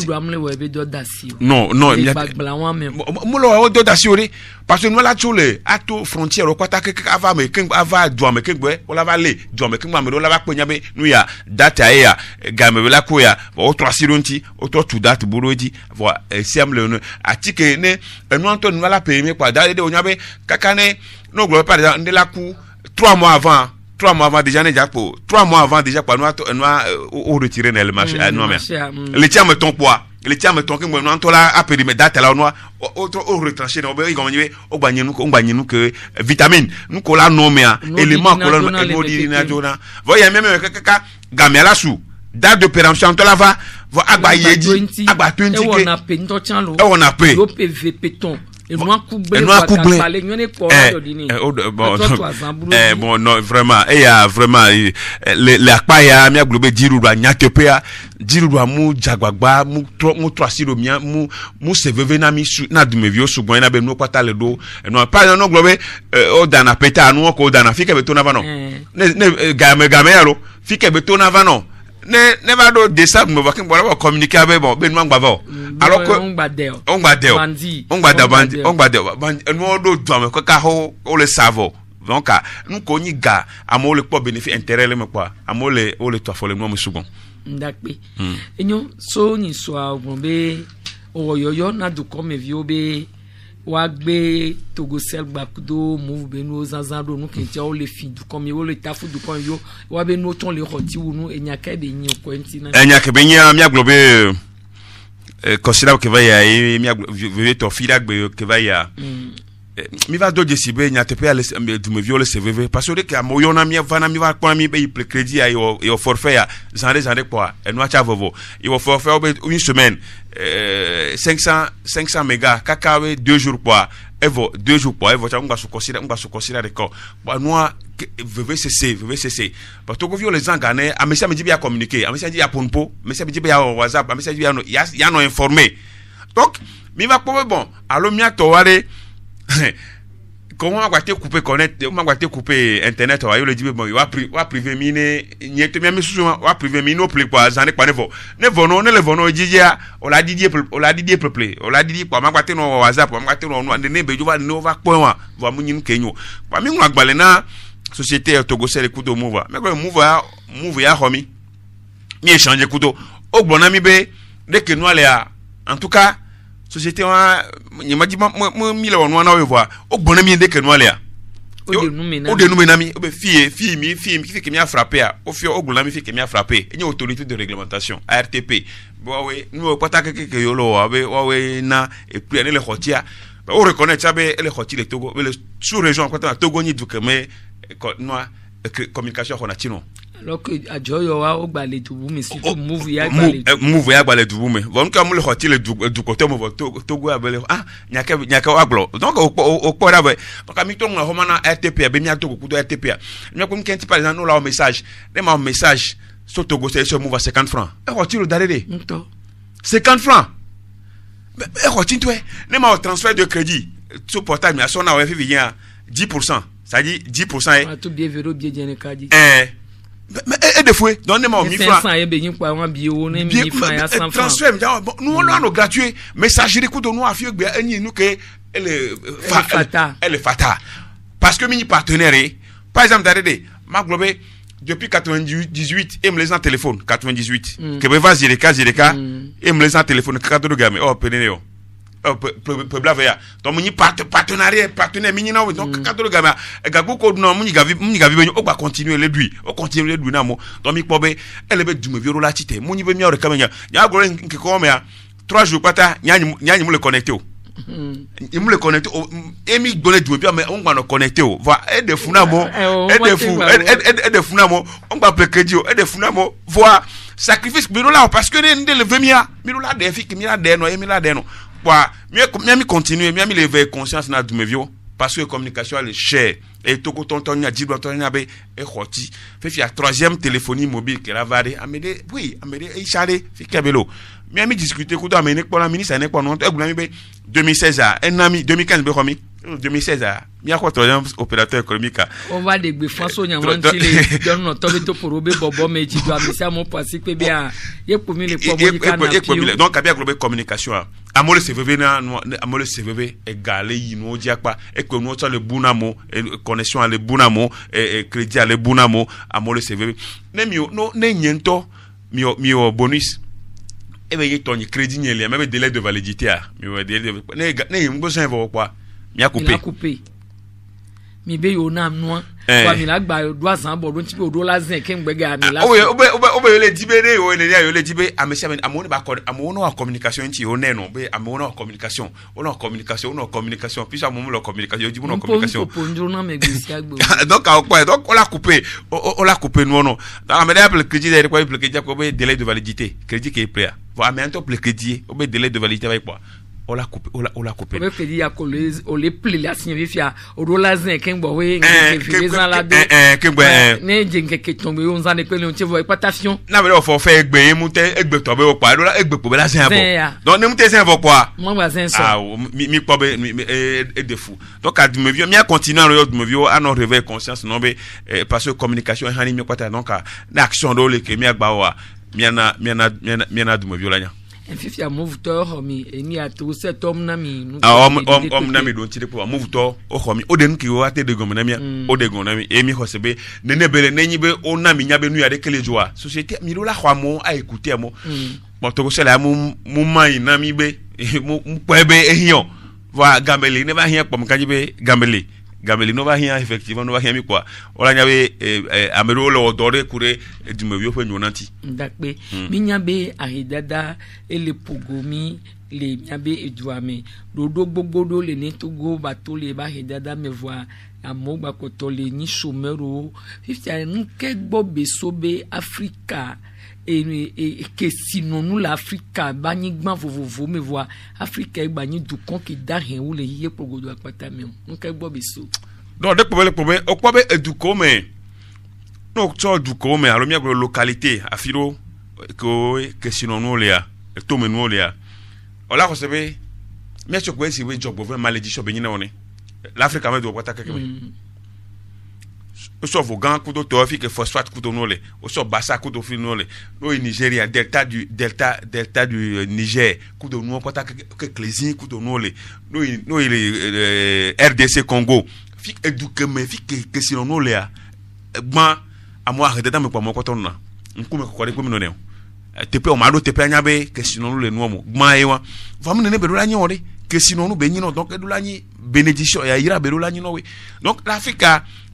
do amle we be do dasi non mo lo do dasi ori parce que nous la chole ato frontière kwata ke ava me king ava douame ke gbe o la va le douame ke ma me do la va penya be nu ya data ya game be la ko ya o 3 sironti o to tu date buroji voilà semble no atike ne nous anto nous la payer quoi da de onyabe kakane no glo par exemple de la coup 3 mois avant 3 mois avant déjà déjà pour 3 mois avant déjà quoi nous au retirer dans le marché non mais les tiens me ton poids les tiens me ton que moi nous là à périmé date là nous au retrancher on va y au bagné que vitamine nous cola non mais élément cola no dirina jona voyez même kaka gamé là sous date de péremption to la va agba yedi agba 20 que on a payé yo PV péton bon non vraiment il y a vraiment les akpaya mi aglobe diruba nyatepea diruba mu jagbagba mu 3 siro mia mu seveve na mi na dumevio sugbon na be no kwata le do no pa no globe o dana peta anu ko dana fike beto na va no ne game yalo fike beto na va no ne va do décembre me va kin bola communiquer avec bon ben ngba va alors que on gbadel bandi no do do me ka ho o le savo donc nous koni ga amo le po bénéfice intérêt le me quoi amo le o le to fo le no me sugon ndakpe enyo so ni so agbe o yoyo na du comme vieux be wa gbe togo sel gbakudo move be no zanzando no kentia o le fin du comme yo le tafu du kon yo wa be no ton le hoti wu no enyaka be nyi ko entina enyaka be nya mi aglobe considère que va y mi aglobe to fila gbe que va ya mi va do desibe nya te pe ale du me viole cvv parce que mo yona mi vana mi va kwa mi be le crédit ya yo forfait ya zande quoi et no acha vovo yo forfait une semaine 500 mégas kakawe 2 jours quoi evo 2 jours quoi evo on va se considérer d'accord bah moi VVCC parce que vous les gens gagner a monsieur me dit bien communiquer a monsieur dit ya ponpo monsieur me dit bien WhatsApp a monsieur dit ya no informé donc mi va pas bon allo mi atowale comment on va te couper connect on va te couper internet wa yo le dit bon wa privé mine nyete mi sous wa privé mine no play quoi zane kwa nevo no ne le vono jijia o la didie peuple o la didie kwa ma te no WhatsApp ma te no ne bejo va no va point wa mu nyin kenyo kwa mi ngwa gbale na société Togo sel kudo move mais ko move ya homi mi échanger kudo o gbona mi be de que no ale en tout cas société wa ni ma di mi le wonu na we voir o gbona mi de que no ale o de nous menami o be fille mi que mi a frappé o fi o gbona mi fi que mi a frappé et ni autorité de réglementation ARTP bo we nous pas ta que yo lo wa we na et puis le khotia o reconnaître ça be le khoti le Togo le sous région quand Togo ni du que mais communication konatino alors que ajoyo wa o gbale dubu mi si move ya gbale dubu me von ka mu le hoti le du côté mo Togo abele nyaka wa glo donc o pora be donc ami to ngoma na RTP be mi Togo kudo RTP mi ko nkenti par exemple no la message le ma message so Togo c'est so move 50 francs e hoti le darede 50 francs e hoti toi le ma transfert de crédit sur portable mi so na wa fi vient 10%. Ça dit 10%. Tout bien vélo bien bien kadi. Mais des fois donnez-moi 1000 francs. 500 et ben quoi un bio ne 1000 francs à 100 francs. Transfert nous on a gratuit messagerie coup de nous afio gbe eni nous que elle est fata. Parce que mini partenaire par exemple d'arrêter ma globe depuis 98 et me les en téléphone 98 que be va zireka et me les en téléphone cadre de gamme oh peneneo pebla donc muni partenaire mini na donc cadre gamme gago ko no muni gavi be o ba continuer le lui na mo donc mi pobe ele be du me violo la tite muni be mi ore kamenya ya gore nke ko me 3 jours pata nyani mu le connecté o il me le connecté et mi donner du mais on va nous connecter o va et de funamo et de funamo on va appeler crédit et de funamo voir sacrifice mais là parce que le vemia mais là des filles qui mi là des no et mi là des no quoi mi continuer mi lever conscience na du mevio parce que communication est cher et toko tonton nya djiblo tonton nya be e khoti fait fi a 3e téléphonie mobile que la vade amede oui amede e chale fi kabelo mi discuter ko do amene ko la ministre ne ko non e gulami be 2016 un ami 2015 be komi 2016 mi a ko 3e opérateur économique on va de gbe François Nyamanti le don no to be to porobe bobo meji do amesi amo pasi pe bia ye ko mi le po mo kana donc abia global communication amole CVV na amole CVV égalé yino diakpa e ko no to le bunamo connexion à le bunamo et crédit à le bunamo amole CVV ne mi no ne nyento mi bonus e be yitoni crédit nyele même délai de validité mi o délai ne mbo sen vo kwa mi a coupé mi be yo na noa kwa mi la gba do azan bo don ti be do la zen ke ngbega mi la obe le dibe ne o ne ya yo le dibe amesi amone ba amone wa communication nti o ne no be amone wa communication puis amone la communication dibo no communication donc on l'a coupé non dans la médaille crédit de quoi le crédit ko be délai de validité crédit qui est prêt va mais en le crédit o be délai de validité avec quoi on l'a coupé le crédit a collé on les pli la signer fia o do la zen ken bo we ngezan la do ne jenke ke tombe on zan pe le on ti vo épatation na be fo fe egbe mu te egbe to be o pa do la egbe po be la zen abo donc ne mu te zen vo quoi mo ba zen so mi po be et de fou donc a me vieux mi a continuer en de me vieux à non réveil conscience non be parce que communication hani mi kwata donc na action do le ke mi agba wa mi na de me vieux la nya fifi a movuteur mi eni a to set homme na mi homme na mi don tire pour movuteur o xomi o den ki o ate de gom na mi o de gom na mi e mi xosebe nene bele nenyi be o na mi nyabe nu ya de kele joa société mi lo la xwa mo a écouter mo bon to ko sela mo mai na mi be mo pebe ehion va gambeli ne ba hien pom kanji be gambeli no va hien effectivement no va hien mi quoi ola nyabe amero lo odore kure du me yo fe nyonanti ndakbe mi nyabe ahidada ele pogomi le nyabe eduame dodo gbogodo le ni togo bato le ba hidada me voir amogba kotole ni chomero fifia nke gbo besobe Africa et que sinon nous l'Afrique bani gban vovovo me voir Afrique bani du kon ki da hen ou le yé pogodo akpata me nke gbo beso non de problème o kwa be eduko me no to eduko me alo mi agro localité afiro ko que sinon nous le a to me nous le a ola ko sebe mi cho ko si we job over malédiction be nyina woni l'Afrique ma do kwata keke o so vogan kudo to fi que phosphate kudo nole o so bassa kudo fi nole no Nigeria delta du Niger kudo no kwata que clésin kudo nole no il RDC Congo fi eduke me fi que si no le a gban amo arrêter dans me kwa mo kwato na nkume ko kwade ko mi no ne tepe o ma do tepe anya be que si no le no mo gban ewa va me ne be do la nyore que si no be nyino donc do la nyi bénédiction ya ira be do la nyino we donc l'Afrique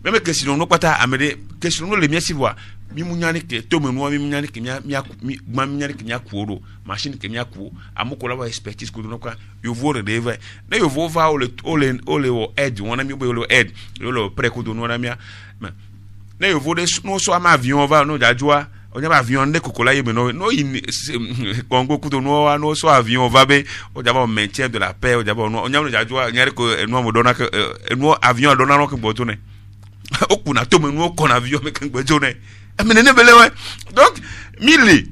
même que si non pas amede que si non le mien si voit mi munyani ke to me no mi munyani ke mi munyani ke kuoro machine ke ku amoko la expertise ko no kwa yo vo de ve na yo vo va ole aide wona mi bo ole aide le pré ko do no na mia na yo vo de no so ama avion va no jajua onya ba avion de kokola ye no Congo ko do no so avion va be o jaba maintien de la paix o jaba no onya no jajua nyari ko no mo dona ke no avion dona no ke botone okuna to menu ko na avion me kan gbejo ne amene bele we donc mille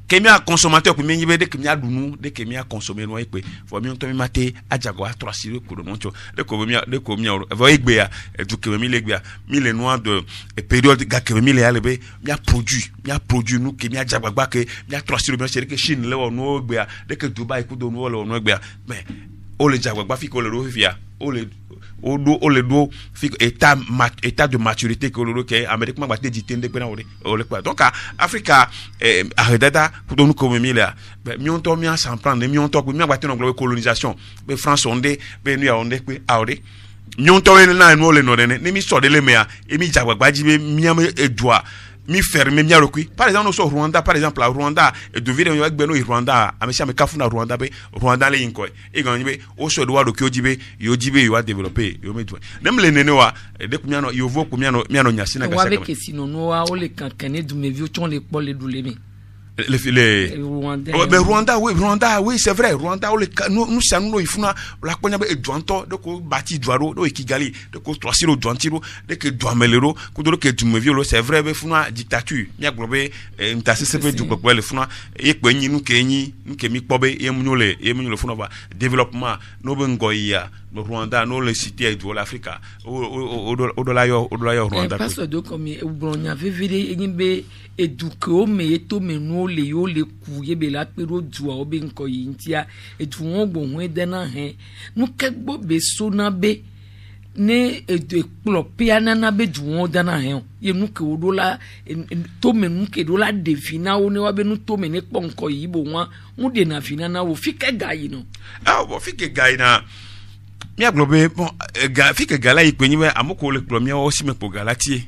que mi a consommateur pour mi yibe de que mi a dunu de que mi a consommer no ipe fo mi on to mi mate ajago a 3 sire ko do moncho de ko mi va igbe ya du que mi le gbe ya mi le noir de période ga que mi le alebe mi a produit nous que mi a jagbagba que mi a 3 sire mi chere que Chine le no gbe ya de que Dubai ko do no le no gbe ya mais o le jagbagba fi ko le ro fi ya o le do fi état de maturité que le que Amérique ma batte dit tende pe na o le quoi donc Africa arrêta pour nous comme mi là mi on to mi s'en prendre mi on to mi batte no globe colonisation be France onde be nu ya onde pe aure mi on to na no le no ne mi so de le mea e mi jagbagba ji be mi am edua mi fermer mi arokui par exemple no so Rwanda par exemple Rwanda e do video yo gbe no Rwanda amesi am kafuna Rwanda be Rwanda le yinko e gan be o so do wa do ki ojibe yo développer yo metu dem le nene wa de kumia no yo vo kumia no nyasi na gasa wa be kesino no wa o le kankane du me vieux ton le pole le doulemi Rwanda oui c'est vrai Rwanda nous ça nous ifuna la konya be edwanto de ko bati dwaro do Kigali de ko trosiro dwantiro de ke dwamelero ko do ke dumevio c'est vrai be funa dictature mi aglobe ntase sepe du kokwe le funa e kwenyi nu kenyi nu kemi kpobe e munyole funa ba développement no be ngoya no Rwanda no le cité de l'Afrique o do la yo Rwanda parce que comme ubronya vivide enyimbe eduke o me eto me no le yo le ku ye be la pero dua o be nko yintia etu won gbo de na he no kegbo be so na be ne edu klopia na be du won de na he ye nu ke odo la to me nu ke do la defina o ne wa be nu to me ne kpo nko yi bo wa mu de na fina na wo fike gayi no bo fike gayi na mi aglobe bon fike gala yi penyi we amoko le klomia o si me po galati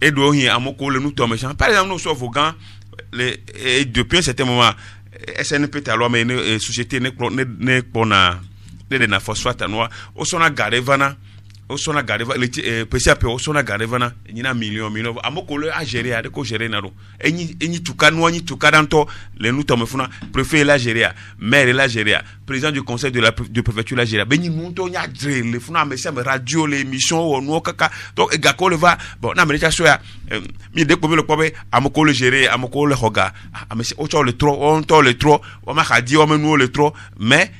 et do hi amoko le nu to me par exemple no so vogan et depuis un certain moment SNP talo mais une société ne pona de phosphate noir au sona garevana le PCAP au sona garevana ni na million amoko le a gérer de ko gérer na ro eni tuka no ni tuka danto le nous tomme funa préfet la gérer maire la gérer président du conseil de préfecture la gérer beni monto nya dre le funa mais radio l'émission o no kaka donc gako le va bon na america so ya mi de ko le pobe amoko le gérer amoko le hoga amesi o to le trop on to le trop o ma khadi o menu le trop mais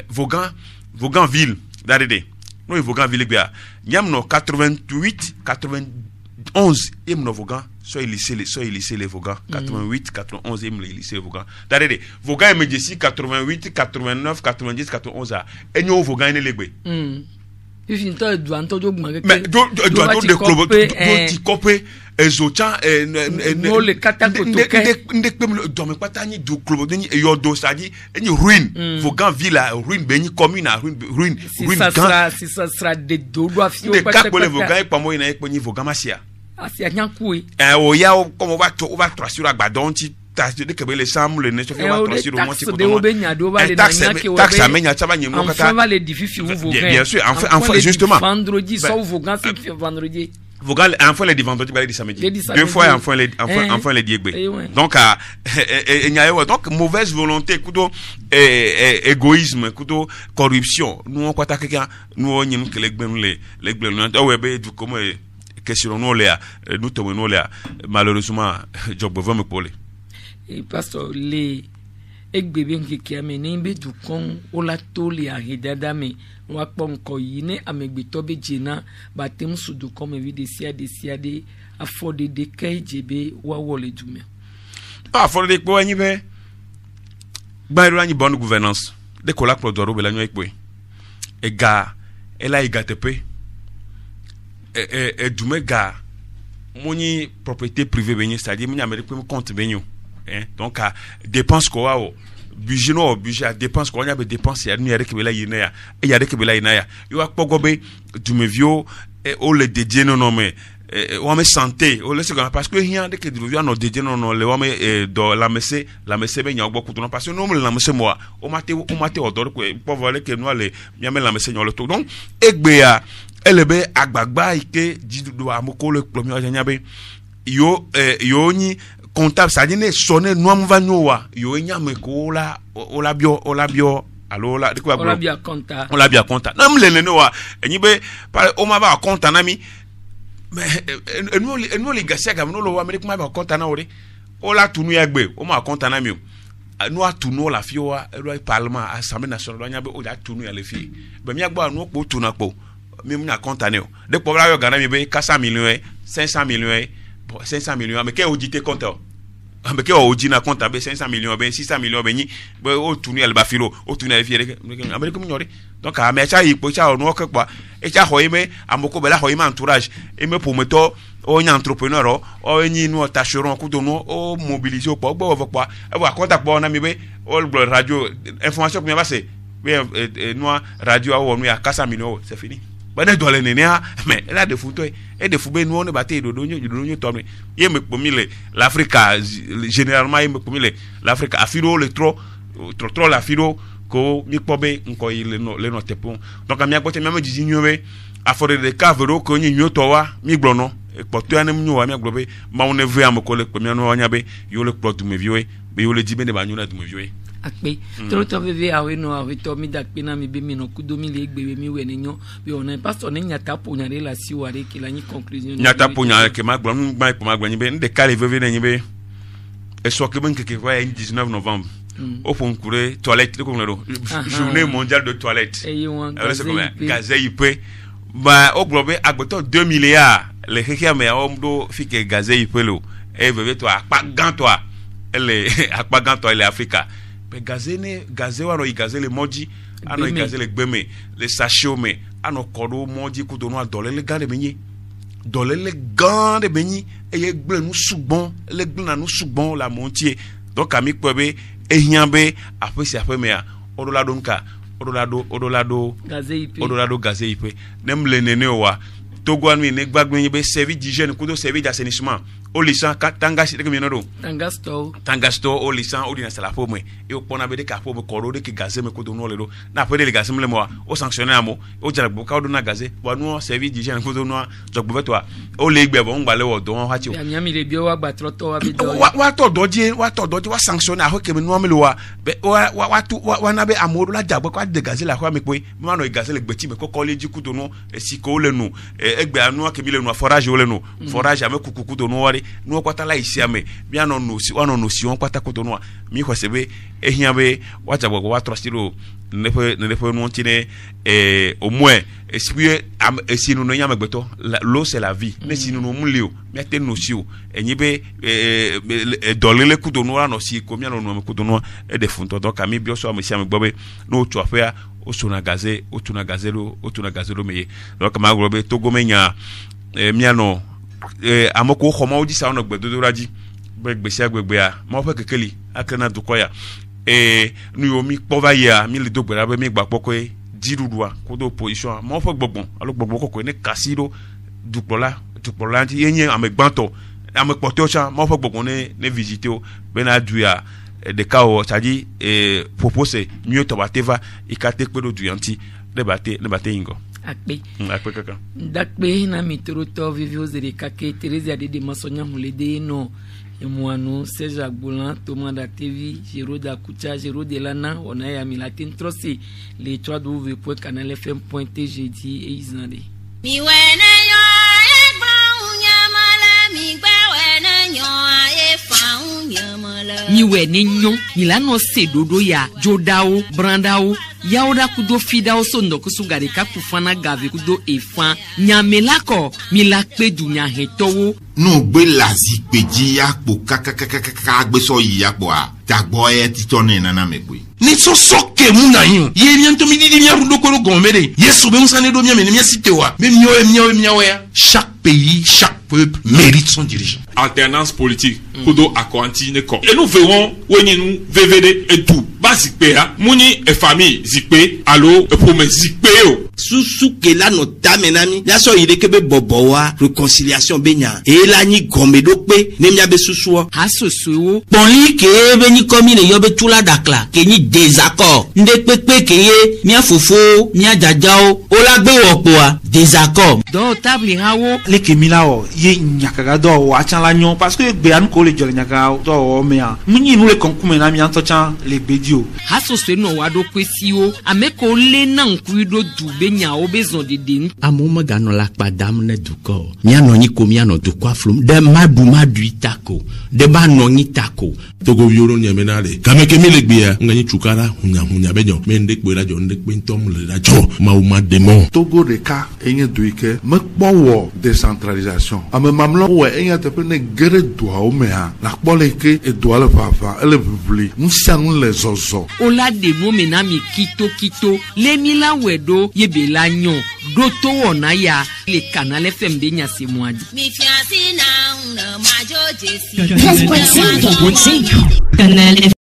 Vaughan ville d'arrêter no Vaughan ville bia nyam no 88 91 im no Vaughan so lycée les Vaughan 88 91 im le lycée Vaughan d'arrêter Vaughan me d'ici 88 89 90 91 a enyo Vaughan ne legbe il faut doanto do gma mais do club do copé ezochan no le katako to ke ndekpem do me patani do club ni yodo sadi ni ruine Vaughan ville ruine beni commune ruine si ça sera de do afio de kakole Vaughan pa mo ina ekponi Vaughan masia asia nyankui o ya comme on va trasura agbadon ti taxe de kebe le samle ne se fait va trasura au monti pour taxe amenya taba nyemo kata enfin va les diffici ou Vaughan bien sûr enfin justement vendredi so Vaughan c'est vendredi Vaughan enfin les vendredi ba les samedi deux fois enfin les diegbe donc donc mauvaise volonté kudo égoïsme kudo corruption nous on kwata keka nous on nyinu kele gbenu le gbenu o webe du comme question nous là nous tomons nous là malheureusement job va me coller et parce les egbebe nkeke amene be du kon ola toli ahidada me wa pon ko yi ne amegbeto be jina batem sudu comme evidence de afford de kjb wa wole dume afford de ko anyi be gbairo anyi bonne gouvernance de ko la prodoro be la nyo ekwe e ga ela igatepe dume ga moni propriété privée benye c'est-à-dire moni amerique compte benyo donc dépense ko wa budget no budget dépense ko nya be dépense ya nu ya rekebela yina ya e ya rekebela yina ya yo akpogobe dumevio o le dédié non mais o me santé o le second parce que rien de que dumevio no dédié non le o me do la messe be nya ogbo kutu parce que no me la messe moi o mate odor ko pauvre que no le nya me la messe nya le tout donc egbe ya elebe agbagba ike jidu amoko le premier nya be yo ni comptable ça dit ne sonner noam vanyowa yo nyame ko la olabio allo la de quoi olabia compta nam le no wa enyibe o ma ba compta na mi mais enu le gasia ga no lo amerique ma ba compta na ore o la tunu ya gbe o ma compta na mi no atunu la fiowa le parlement assemblée nationale nyabe o la tunu ya le fi be mi agba no po tunu po mi mu na compta ne o de po la yo ga na mi be 400 millions 500 millions 500 millions mais qu'est audité compte mais qu'est audité na compte be 500 millions be 600 millions be ni be o tunu el bafilo o tunu el fiere amerique mu nyori donc a me cha ipo cha no ke kwa e cha hoime amoko be la hoime entourage e me promoteur o nya entrepreneur o nyi no tacheron ku do no o mobiliser o po gbo kwa e wa contact po na mi be o radio information pour me passer be no radio o no ya 400 millions c'est fini bane dole nenia mais là de foot et de football nous on est batté do ñu tombe yeme pomile l'Afrique généralement yeme pomile l'Afrique afiro le trop la firo ko mi pobe nko le no tepon donc ami agote mi amji nyowe afore de cavero ko nyi nyoto wa mi gblono poto anem nyowa mi aglobe ma on veut am ko le premier no nyabe yo le plot me viwe be yo le dibe de ba nyona de me viwe akpe to veve awe no awe to mi dakpe na mi be mi no kudomi le egbe mi we nenyo be on pastor ne nyata ponya relation ware ki la ni conclusion nyata ponya ke ma gblo ma gba nyibe nde kale veve ne nyibe e so ke ben ke wa 19 novembre au fond courir toilette comme le journée mondiale de toilette c'est comme gazé ipé ba au globe agboto 2 milliards les rekia me omdo fike gazé ipé lo e veve to apagan to ele apagan to ele Africa mais gazé wa no gazé le moji ano gazé le gbeme le sachome ano kodo moji ku do no adole le gande benyi dole le gande benyi e ye gble nu sugbon le gble na nu sugbon la montier donc ami kwebe ehiambe apesi apemea odolado nka odolado gazé ipe nemle nene wa togwan mi ne gbagbe be service d'hygiène kudo service d'assainissement o lisan tanga si de mi no tangasto o lisan o dina sala pome e o pona be de ka pome koro de ke gazé me kudo no le do na pede le gazé me mo o sanctionner amo o jara bo ka do na gazé bo no service d'hygiène kudo no jogbo betwa o le gbe bo ngba le wo do ha chi o ya mi le bi o wa gba troto wa bi do wa to doje wa sanctionner ho ke me no me lo wa wa na be amodo la jagbo kwa de gazé la kwa me pe ma no gazé le gbeti me ko college kudo no si ko le no egbe anu ke mi le no forage o le no forage ame kuku do no wari no kwata la isiame bia no no si ono no si on kwata ko do no mi ko sebe ehiabe wa jagbo wa trustiro ne pe no tine au moins esprit si nous n'ayons pas l'eau c'est la vie mais si nous nous moulons mettez nos sios et n'y be donner les coups de noir non si combien nous coups de noir et des fonds donc ami bien sûr monsieur me bobe nous tu as fait au tuna gazelo mais donc ma globe togo menya miano amoko khoma odi sa ono gbedo raji gbesi agbegbe a ma fa kekeli akena dukoya nu yo mi pova ya mi le dogbera be mi gba poko dirudua kodo position mo fa gbogbon alo gbogbon koko ne kasiro duplola ti yenye amegbanto amepoto cha mo fa gbogbon ne visiter o bena duya de kao tadi propose mieux to bateva ikate pedo duyanti ne bate ingo akpe kaka dakpe na mitroto vivio zere kake Teresa de masonya hulede no Emouanou, Serge Agbolan, Thomas Datevi, Géraud Dakoucha, Géraud Delana, on a ya milatin trosé les 3 www.canalfm.tg et Islande. Mi wena yo e ba unyamala mi gba wena yo e fa unyamala. Mi wena nyo, milano se dodo ya jodao, brandao, yaoda kudo fidao sondo kusugare ka kufana gave kudo efan nyamelako milakpe dunya hetowo no gbe lazi peji yapo kakakakaka gbeso yapo a tagbo e titone nana mekwe ni so soke muna yin ye mianto mi didi miaru dokoro gomere yeso be musane do miame mi sitewa me mio ya chaque pays chaque peuple mérite son dirigeant. Alternance politique kudo akwanti ne ko et nous verrons woni nous VVD et tout basique pa muni e famille zikpe allo e promesse zikpe o susu ke la no tamenami ya so ire kebe bobowa réconciliation benya e la ni gomedo pe ne mia be susu ha soso ponli ke be ni komi ne yobe tula dakla ke ni désaccord nde pepe ke ye mia fofo mia jajao o la gbe wopo a désaccord do table hawo le ke milao ye nyakaga do wa chan la nyon parce que be an ko le jole nyakaga do o mea munyi nu le konkume na mi an to chan le bedio ha soso no wa do kwesi o ameko le na nkuido dube nya obezon de din amoma gano la padam ne duko mia no ni ko mia no duko flum de madu itako de ba no ni tako togo yoro nyemenale kameke milegbia ngani chukara hunya bejo mende kwera jo ndekpe ntom le da jo ma demo Togo de ka enye duike me kpowo décentralisation ame mamlo we enye te pe ne gere doa o mea la kpole ke e doa le fafa ele bibli nsianu le zozo ola de mo menami kito le mila wedo yebe la nyon do to wona ya le Canal FM de nya se moadi mi fiasi na majo jesi 13.5 Canal FM